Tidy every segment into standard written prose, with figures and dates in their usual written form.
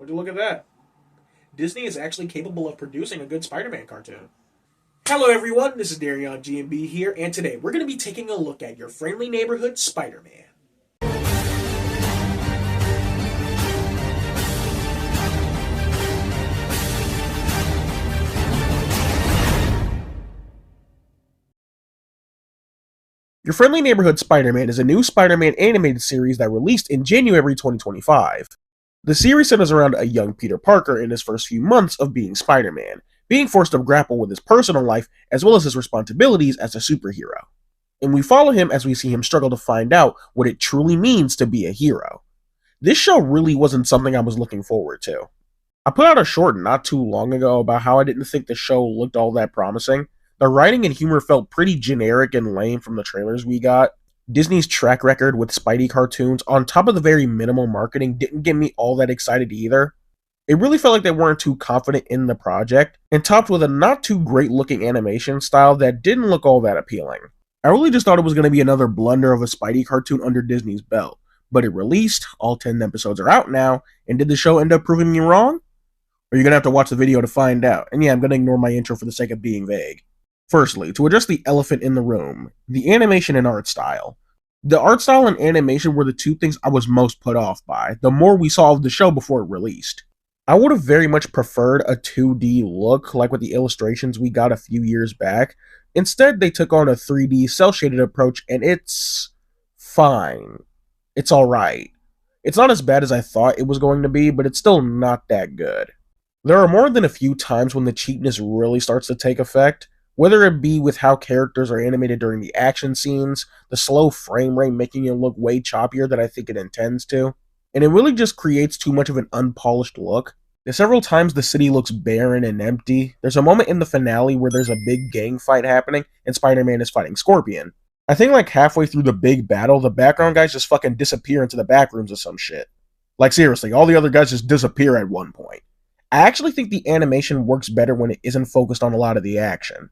Would you look at that? Disney is actually capable of producing a good Spider-Man cartoon. Hello everyone, this is Darion GNB here, and today we're going to be taking a look at your friendly neighborhood Spider-Man. Your Friendly Neighborhood Spider-Man is a new Spider-Man animated series that released in January 2025. The series centers around a young Peter Parker in his first few months of being Spider-Man, being forced to grapple with his personal life as well as his responsibilities as a superhero. And we follow him as we see him struggle to find out what it truly means to be a hero. This show really wasn't something I was looking forward to. I put out a short not too long ago about how I didn't think the show looked all that promising. The writing and humor felt pretty generic and lame from the trailers we got. Disney's track record with Spidey cartoons, on top of the very minimal marketing, didn't get me all that excited either. It really felt like they weren't too confident in the project, and topped with a not too great looking animation style that didn't look all that appealing. I really just thought it was going to be another blunder of a Spidey cartoon under Disney's belt, but it released, all 10 episodes are out now, and did the show end up proving me wrong? Or you're going to have to watch the video to find out, and yeah, I'm going to ignore my intro for the sake of being vague. Firstly, to address the elephant in the room, the animation and art style. The art style and animation were the two things I was most put off by, the more we saw of the show before it released. I would have very much preferred a 2D look, like with the illustrations we got a few years back. Instead, they took on a 3D cel-shaded approach, and it's fine. It's alright. It's not as bad as I thought it was going to be, but it's still not that good. There are more than a few times when the cheapness really starts to take effect, whether it be with how characters are animated during the action scenes, the slow frame rate making it look way choppier than I think it intends to, and it really just creates too much of an unpolished look. There's several times the city looks barren and empty. There's a moment in the finale where there's a big gang fight happening and Spider-Man is fighting Scorpion. I think like halfway through the big battle, the background guys just fucking disappear into the back rooms or some shit. Like seriously, all the other guys just disappear at one point. I actually think the animation works better when it isn't focused on a lot of the action.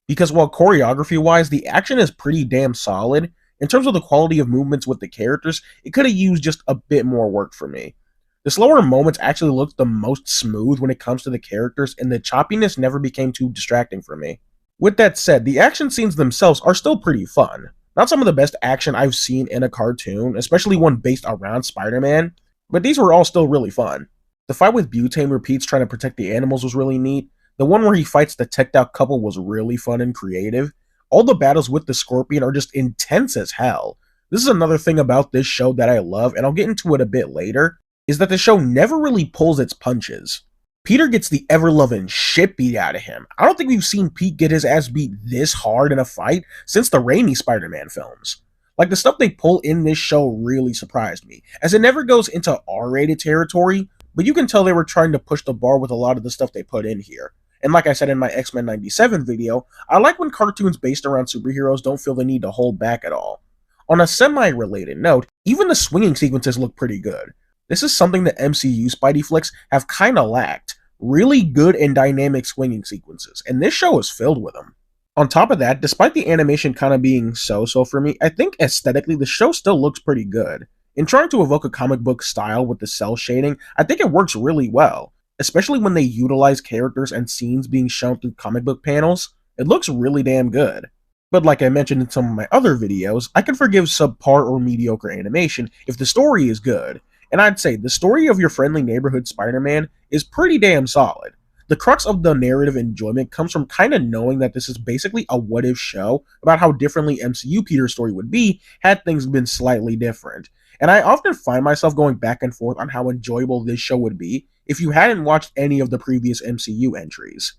Because while choreography-wise, the action is pretty damn solid, in terms of the quality of movements with the characters, it could have used just a bit more work for me. The slower moments actually looked the most smooth when it comes to the characters, and the choppiness never became too distracting for me. With that said, the action scenes themselves are still pretty fun. Not some of the best action I've seen in a cartoon, especially one based around Spider-Man, but these were all still really fun. The fight with Butane where Pete's trying to protect the animals was really neat. The one where he fights the teched out couple was really fun and creative. All the battles with the Scorpion are just intense as hell. This is another thing about this show that I love, and I'll get into it a bit later, is that the show never really pulls its punches. Peter gets the ever-loving shit beat out of him. I don't think we've seen Pete get his ass beat this hard in a fight since the Raimi Spider-Man films. Like, the stuff they pull in this show really surprised me, as it never goes into R-rated territory, but you can tell they were trying to push the bar with a lot of the stuff they put in here. And like I said in my X-Men 97 video, I like when cartoons based around superheroes don't feel the need to hold back at all. On a semi-related note, even the swinging sequences look pretty good. This is something the MCU Spidey flicks have kinda lacked. Really good and dynamic swinging sequences, and this show is filled with them. On top of that, despite the animation kinda being so-so for me, I think aesthetically the show still looks pretty good. In trying to evoke a comic book style with the cel shading, I think it works really well. Especially when they utilize characters and scenes being shown through comic book panels, it looks really damn good. But like I mentioned in some of my other videos, I can forgive subpar or mediocre animation if the story is good, and I'd say the story of Your Friendly Neighborhood Spider-Man is pretty damn solid. The crux of the narrative enjoyment comes from kinda knowing that this is basically a what-if show about how differently MCU Peter's story would be had things been slightly different. And I often find myself going back and forth on how enjoyable this show would be if you hadn't watched any of the previous MCU entries.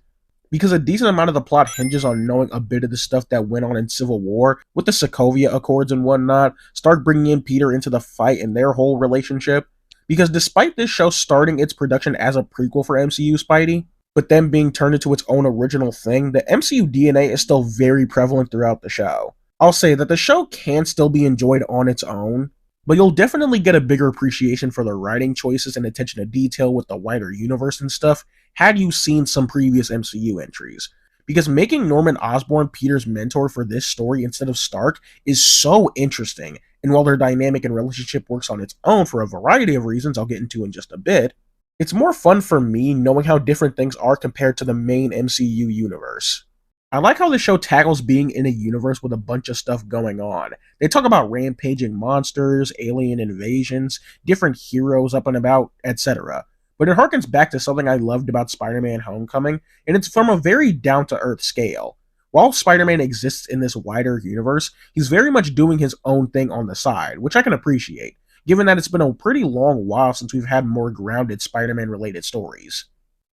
Because a decent amount of the plot hinges on knowing a bit of the stuff that went on in Civil War, with the Sokovia Accords and whatnot, start bringing in Peter into the fight and their whole relationship. Because despite this show starting its production as a prequel for MCU Spidey, but then being turned into its own original thing, the MCU DNA is still very prevalent throughout the show. I'll say that the show can still be enjoyed on its own, but you'll definitely get a bigger appreciation for the writing choices and attention to detail with the wider universe and stuff had you seen some previous MCU entries. Because making Norman Osborn Peter's mentor for this story instead of Stark is so interesting, and while their dynamic and relationship works on its own for a variety of reasons I'll get into in just a bit, It's more fun for me knowing how different things are compared to the main MCU universe. I like how the show tackles being in a universe with a bunch of stuff going on. They talk about rampaging monsters, alien invasions, different heroes up and about, etc. But it harkens back to something I loved about Spider-Man Homecoming, and it's from a very down-to-earth scale. While Spider-Man exists in this wider universe, he's very much doing his own thing on the side, which I can appreciate, given that it's been a pretty long while since we've had more grounded Spider-Man related stories.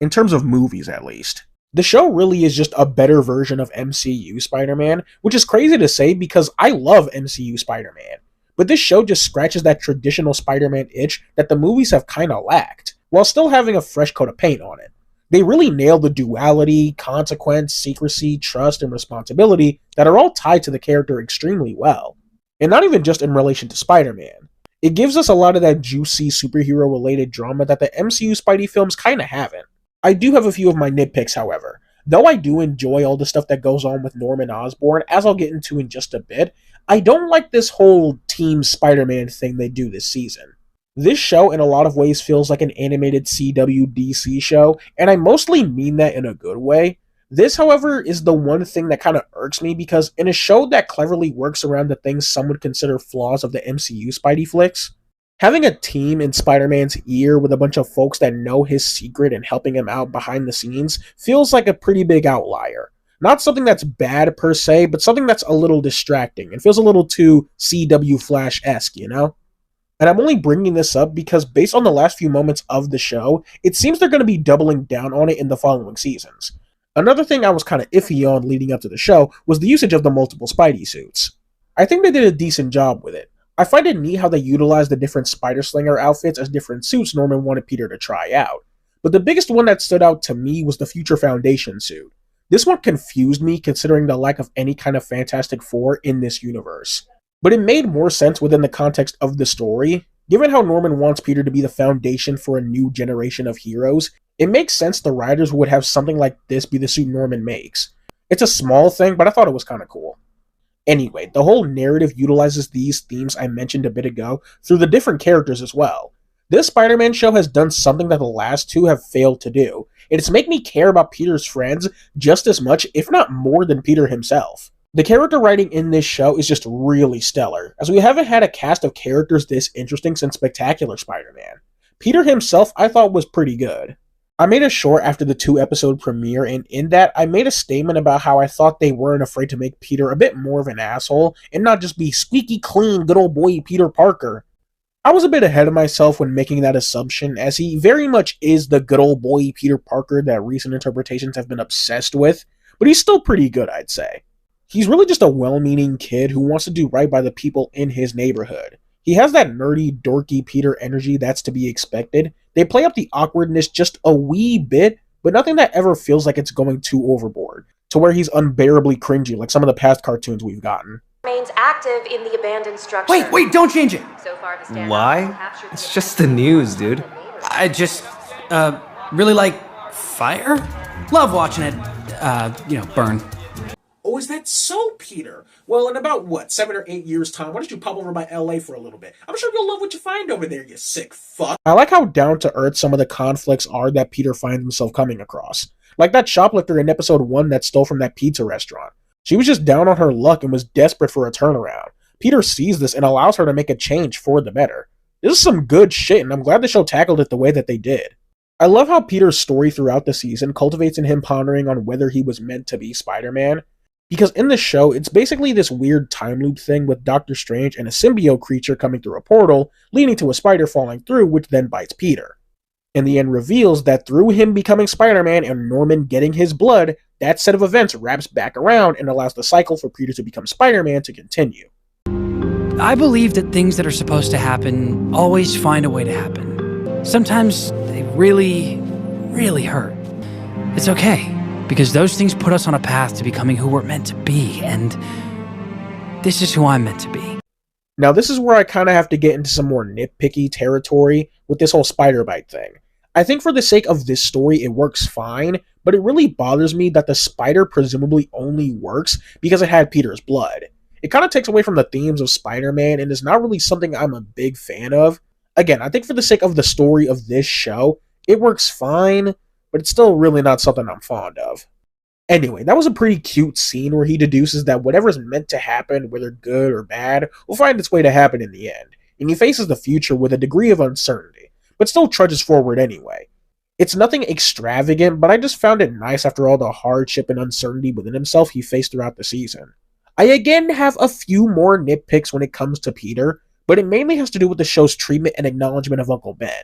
In terms of movies, at least. The show really is just a better version of MCU Spider-Man, which is crazy to say because I love MCU Spider-Man. But this show just scratches that traditional Spider-Man itch that the movies have kinda lacked, while still having a fresh coat of paint on it. They really nail the duality, consequence, secrecy, trust, and responsibility that are all tied to the character extremely well. And not even just in relation to Spider-Man. It gives us a lot of that juicy superhero-related drama that the MCU Spidey films kinda haven't. I do have a few of my nitpicks, however. Though I do enjoy all the stuff that goes on with Norman Osborn, as I'll get into in just a bit, I don't like this whole Team Spider-Man thing they do this season. This show, in a lot of ways, feels like an animated CW/DC show, and I mostly mean that in a good way. This, however, is the one thing that kind of irks me because in a show that cleverly works around the things some would consider flaws of the MCU Spidey flicks, having a team in Spider-Man's ear with a bunch of folks that know his secret and helping him out behind the scenes feels like a pretty big outlier. Not something that's bad per se, but something that's a little distracting and feels a little too CW Flash-esque, you know? And I'm only bringing this up because based on the last few moments of the show, it seems they're going to be doubling down on it in the following seasons. Another thing I was kind of iffy on leading up to the show was the usage of the multiple Spidey suits. I think they did a decent job with it. I find it neat how they utilize the different Spider-Slinger outfits as different suits Norman wanted Peter to try out. But the biggest one that stood out to me was the Future Foundation suit. This one confused me considering the lack of any kind of Fantastic Four in this universe. But it made more sense within the context of the story. Given how Norman wants Peter to be the foundation for a new generation of heroes, it makes sense the writers would have something like this be the suit Norman makes. It's a small thing, but I thought it was kind of cool. Anyway, the whole narrative utilizes these themes I mentioned a bit ago through the different characters as well. This Spider-Man show has done something that the last two have failed to do, and it's made me care about Peter's friends just as much, if not more, than Peter himself. The character writing in this show is just really stellar, as we haven't had a cast of characters this interesting since Spectacular Spider-Man. Peter himself I thought was pretty good. I made a short after the 2-episode premiere, and in that, I made a statement about how I thought they weren't afraid to make Peter a bit more of an asshole, and not just be squeaky clean, good old boy Peter Parker. I was a bit ahead of myself when making that assumption, as he very much is the good old boy Peter Parker that recent interpretations have been obsessed with, but he's still pretty good, I'd say. He's really just a well-meaning kid who wants to do right by the people in his neighborhood. He has that nerdy, dorky Peter energy that's to be expected. They play up the awkwardness just a wee bit, but nothing that ever feels like it's going too overboard, to where he's unbearably cringy like some of the past cartoons we've gotten. Remains active in the abandoned structure. Wait, don't change it! So far, the standout Why? has captured It's just the news, dude. I just, really like fire? Love watching it, burn. Oh, is that so, Peter? Well, in about, 7 or 8 years' time, why don't you pop over by LA for a little bit? I'm sure you'll love what you find over there, you sick fuck. I like how down-to-earth some of the conflicts are that Peter finds himself coming across. Like that shoplifter in episode 1 that stole from that pizza restaurant. She was just down on her luck and was desperate for a turnaround. Peter sees this and allows her to make a change for the better. This is some good shit, and I'm glad the show tackled it the way that they did. I love how Peter's story throughout the season cultivates in him pondering on whether he was meant to be Spider-Man. Because in the show, it's basically this weird time loop thing with Doctor Strange and a symbiote creature coming through a portal, leading to a spider falling through, which then bites Peter. And the end reveals that through him becoming Spider-Man and Norman getting his blood, that set of events wraps back around and allows the cycle for Peter to become Spider-Man to continue. I believe that things that are supposed to happen always find a way to happen. Sometimes they really, really hurt. It's okay. Because those things put us on a path to becoming who we're meant to be, and this is who I'm meant to be. Now this is where I kind of have to get into some more nitpicky territory with this whole spider bite thing. I think for the sake of this story it works fine, but it really bothers me that the spider presumably only works because it had Peter's blood. It kind of takes away from the themes of Spider-Man and is not really something I'm a big fan of. Again, I think for the sake of the story of this show, It works fine, but it's still really not something I'm fond of. Anyway, that was a pretty cute scene where he deduces that whatever's meant to happen, whether good or bad, will find its way to happen in the end, and he faces the future with a degree of uncertainty, but still trudges forward anyway. It's nothing extravagant, but I just found it nice after all the hardship and uncertainty within himself he faced throughout the season. I again have a few more nitpicks when it comes to Peter, but it mainly has to do with the show's treatment and acknowledgement of Uncle Ben.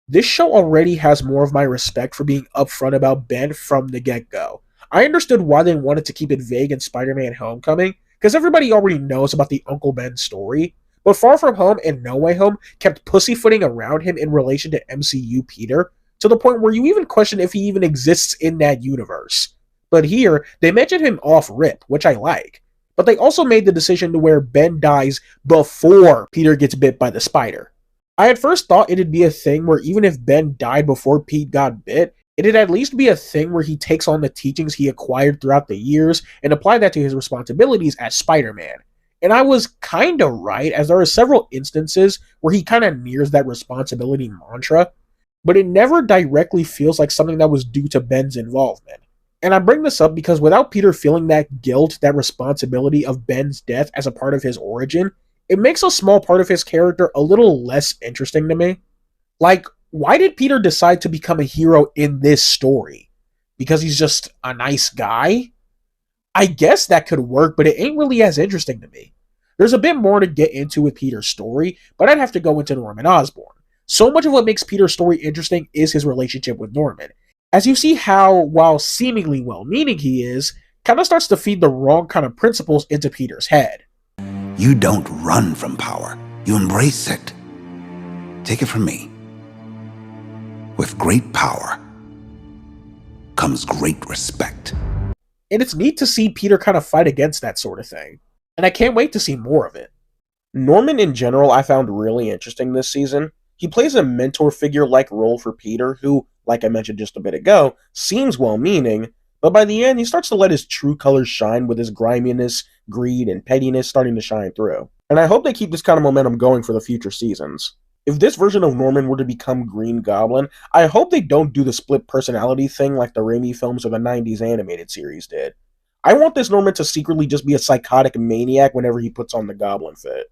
This show already has more of my respect for being upfront about Ben from the get-go. I understood why they wanted to keep it vague in Spider-Man Homecoming, because everybody already knows about the Uncle Ben story, but Far From Home and No Way Home kept pussyfooting around him in relation to MCU Peter, to the point where you even question if he even exists in that universe. But here, they mention him off rip, which I like. But they also made the decision to where Ben dies before Peter gets bit by the spider. I at first thought it'd be a thing where even if Ben died before Pete got bit, it'd at least be a thing where he takes on the teachings he acquired throughout the years and apply that to his responsibilities as Spider-Man. And I was kinda right, as there are several instances where he kinda nears that responsibility mantra, but it never directly feels like something that was due to Ben's involvement. And I bring this up because without Peter feeling that guilt, that responsibility of Ben's death as a part of his origin, it makes a small part of his character a little less interesting to me. Like, why did Peter decide to become a hero in this story? Because he's just a nice guy? I guess that could work, but it ain't really as interesting to me. There's a bit more to get into with Peter's story, but I'd have to go into Norman Osborn. So much of what makes Peter's story interesting is his relationship with Norman, as you see how, while seemingly well-meaning he is, kind of starts to feed the wrong kind of principles into Peter's head. You don't run from power, you embrace it. Take it from me. With great power comes great respect. And it's neat to see Peter kind of fight against that sort of thing, and I can't wait to see more of it. Norman in general I found really interesting this season. He plays a mentor figure-like role for Peter who, like I mentioned just a bit ago, seems well-meaning, but by the end he starts to let his true colors shine with his griminess, greed, and pettiness starting to shine through. And I hope they keep this kind of momentum going for the future seasons. If this version of Norman were to become Green Goblin, I hope they don't do the split personality thing like the Raimi films or the 90s animated series did. I want this Norman to secretly just be a psychotic maniac whenever he puts on the Goblin fit.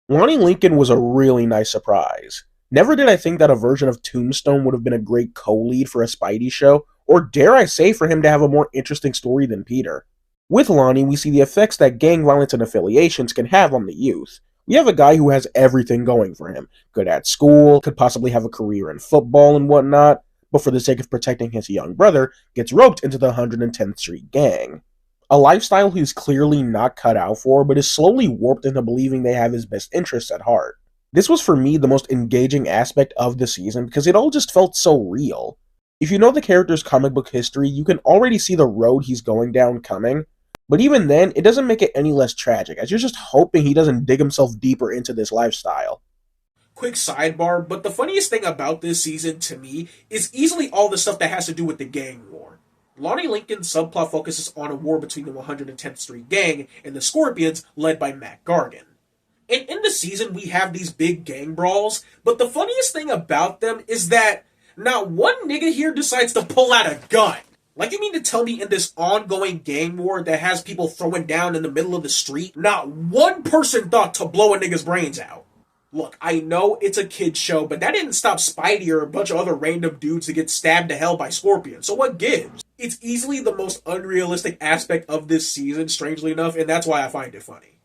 Lonnie Lincoln was a really nice surprise. Never did I think that a version of Tombstone would have been a great co-lead for a Spidey show, or dare I say for him to have a more interesting story than Peter. With Lonnie, we see the effects that gang violence and affiliations can have on the youth. We have a guy who has everything going for him. Good at school, could possibly have a career in football and whatnot, but for the sake of protecting his young brother, gets roped into the 110th Street gang. A lifestyle he's clearly not cut out for, but is slowly warped into believing they have his best interests at heart. This was for me the most engaging aspect of the season because it all just felt so real. If you know the character's comic book history, you can already see the road he's going down coming, but even then, it doesn't make it any less tragic, as you're just hoping he doesn't dig himself deeper into this lifestyle. Quick sidebar, but the funniest thing about this season to me is easily all the stuff that has to do with the gang war. Lonnie Lincoln's subplot focuses on a war between the 110th Street Gang and the Scorpions, led by Matt Gargan. And in the season, we have these big gang brawls, but the funniest thing about them is that not one nigga here decides to pull out a gun. Like, you mean to tell me in this ongoing gang war that has people throwing down in the middle of the street, not one person thought to blow a nigga's brains out? Look, I know it's a kid's show, but that didn't stop Spidey or a bunch of other random dudes to get stabbed to hell by Scorpion, so what gives? It's easily the most unrealistic aspect of this season, strangely enough, and that's why I find it funny.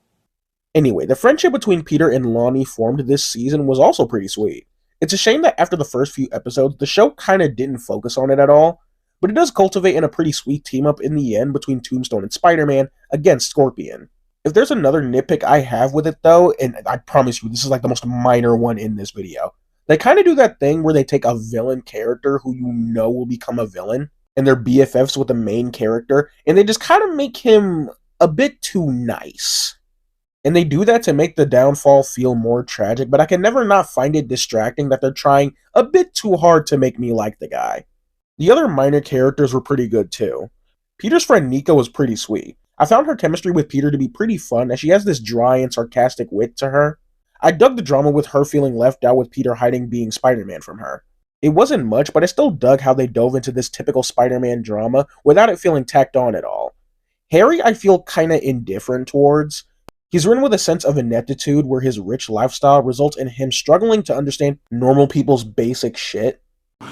Anyway, the friendship between Peter and Lonnie formed this season was also pretty sweet. It's a shame that after the first few episodes, the show kinda didn't focus on it at all, but it does cultivate in a pretty sweet team-up in the end between Tombstone and Spider-Man against Scorpion. If there's another nitpick I have with it though, and I promise you this is like the most minor one in this video, they kinda do that thing where they take a villain character who you know will become a villain, and they're BFFs with the main character, and they just kinda make him a bit too nice. And they do that to make the downfall feel more tragic, but I can never not find it distracting that they're trying a bit too hard to make me like the guy. The other minor characters were pretty good too. Peter's friend Nika was pretty sweet. I found her chemistry with Peter to be pretty fun as she has this dry and sarcastic wit to her. I dug the drama with her feeling left out with Peter hiding being Spider-Man from her. It wasn't much, but I still dug how they dove into this typical Spider-Man drama without it feeling tacked on at all. Harry, I feel kinda indifferent towards. He's written with a sense of ineptitude where his rich lifestyle results in him struggling to understand normal people's basic shit.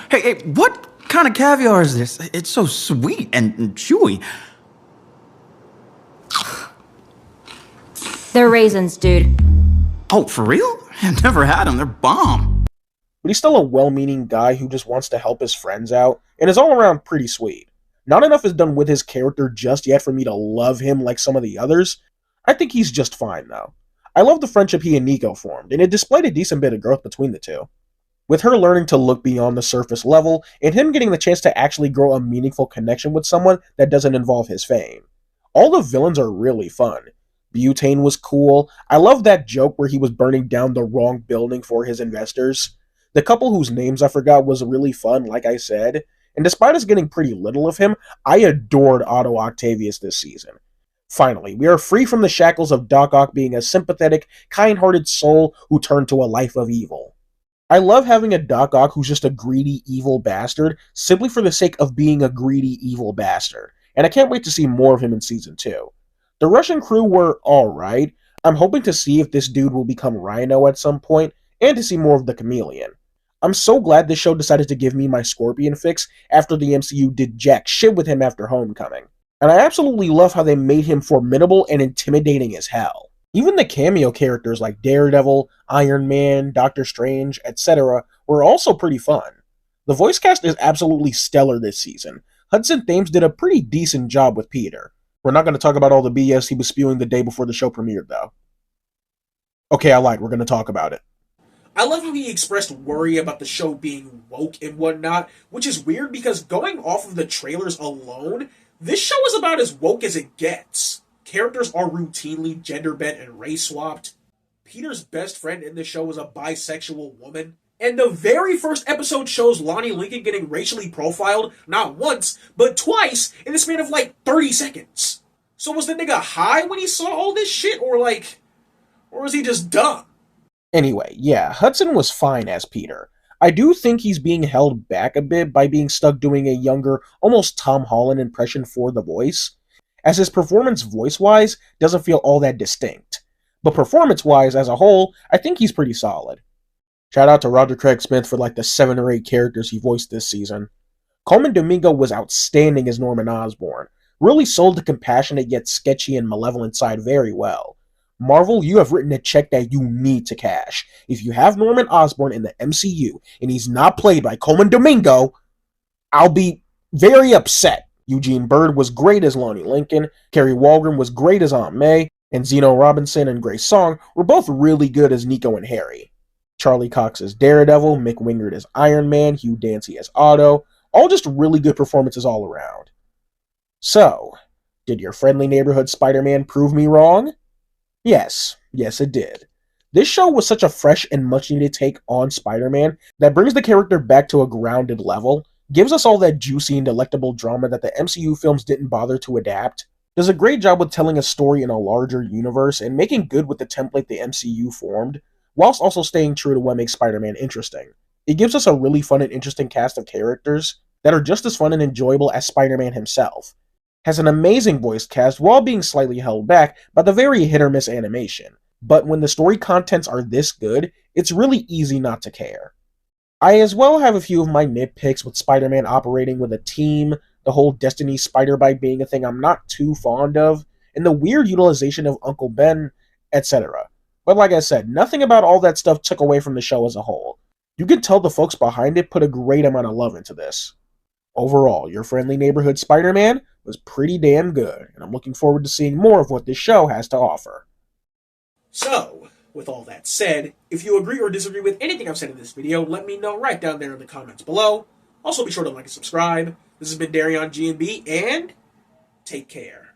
Hey, what kind of caviar is this? It's so sweet and chewy. They're raisins, dude. Oh, for real? I've never had them. They're bomb. But he's still a well-meaning guy who just wants to help his friends out, and is all around pretty sweet. Not enough is done with his character just yet for me to love him like some of the others. I think he's just fine, though. I love the friendship he and Nico formed, and it displayed a decent bit of growth between the two. With her learning to look beyond the surface level, and him getting the chance to actually grow a meaningful connection with someone that doesn't involve his fame. All the villains are really fun. Butane was cool. I love that joke where he was burning down the wrong building for his investors. The couple whose names I forgot was really fun, like I said. And despite us getting pretty little of him, I adored Otto Octavius this season. Finally, we are free from the shackles of Doc Ock being a sympathetic, kind-hearted soul who turned to a life of evil. I love having a Doc Ock who's just a greedy, evil bastard, simply for the sake of being a greedy, evil bastard. And I can't wait to see more of him in Season 2. The Russian crew were alright. I'm hoping to see if this dude will become Rhino at some point, and to see more of the Chameleon. I'm so glad this show decided to give me my Scorpion fix after the MCU did jack shit with him after Homecoming. And I absolutely love how they made him formidable and intimidating as hell. Even the cameo characters like Daredevil, Iron Man, Doctor Strange, etc. were also pretty fun. The voice cast is absolutely stellar this season. Hudson Thames did a pretty decent job with Peter. We're not going to talk about all the BS he was spewing the day before the show premiered, though. Okay, I lied. We're going to talk about it. I love how he expressed worry about the show being woke and whatnot, which is weird because going off of the trailers alone, this show is about as woke as it gets. Characters are routinely gender-bent and race-swapped. Peter's best friend in the show is a bisexual woman. And the very first episode shows Lonnie Lincoln getting racially profiled, not once, but twice, in the span of like 30 seconds. So was the nigga high when he saw all this shit, or was he just dumb? Anyway, yeah, Hudson was fine as Peter. I do think he's being held back a bit by being stuck doing a younger, almost Tom Holland impression for the voice, as his performance voice-wise doesn't feel all that distinct. But performance-wise, as a whole, I think he's pretty solid. Shout out to Roger Craig Smith for like the 7 or 8 characters he voiced this season. Coleman Domingo was outstanding as Norman Osborn, really sold the compassionate yet sketchy and malevolent side very well. Marvel, you have written a check that you need to cash. If you have Norman Osborn in the MCU and he's not played by Coleman Domingo, I'll be very upset. Eugene Bird was great as Lonnie Lincoln, Kerry Walgren was great as Aunt May, and Zeno Robinson and Grace Song were both really good as Nico and Harry. Charlie Cox as Daredevil, Mick Wingard as Iron Man, Hugh Dancy as Otto, all just really good performances all around. So, did your friendly neighborhood Spider-Man prove me wrong? Yes it did. This show was such a fresh and much-needed take on Spider-Man that brings the character back to a grounded level, gives us all that juicy and delectable drama that the MCU films didn't bother to adapt, does a great job with telling a story in a larger universe and making good with the template the MCU formed, whilst also staying true to what makes Spider-Man interesting. It gives us a really fun and interesting cast of characters that are just as fun and enjoyable as Spider-Man himself. Has an amazing voice cast while being slightly held back by the very hit-or-miss animation. But when the story contents are this good, it's really easy not to care. I as well have a few of my nitpicks with Spider-Man operating with a team, the whole Destiny spider bite being a thing I'm not too fond of, and the weird utilization of Uncle Ben, etc. But like I said, nothing about all that stuff took away from the show as a whole. You can tell the folks behind it put a great amount of love into this. Overall, your friendly neighborhood Spider-Man was pretty damn good, and I'm looking forward to seeing more of what this show has to offer. So, with all that said, if you agree or disagree with anything I've said in this video, let me know right down there in the comments below. Also, be sure to like and subscribe. This has been Darion GNB, and take care.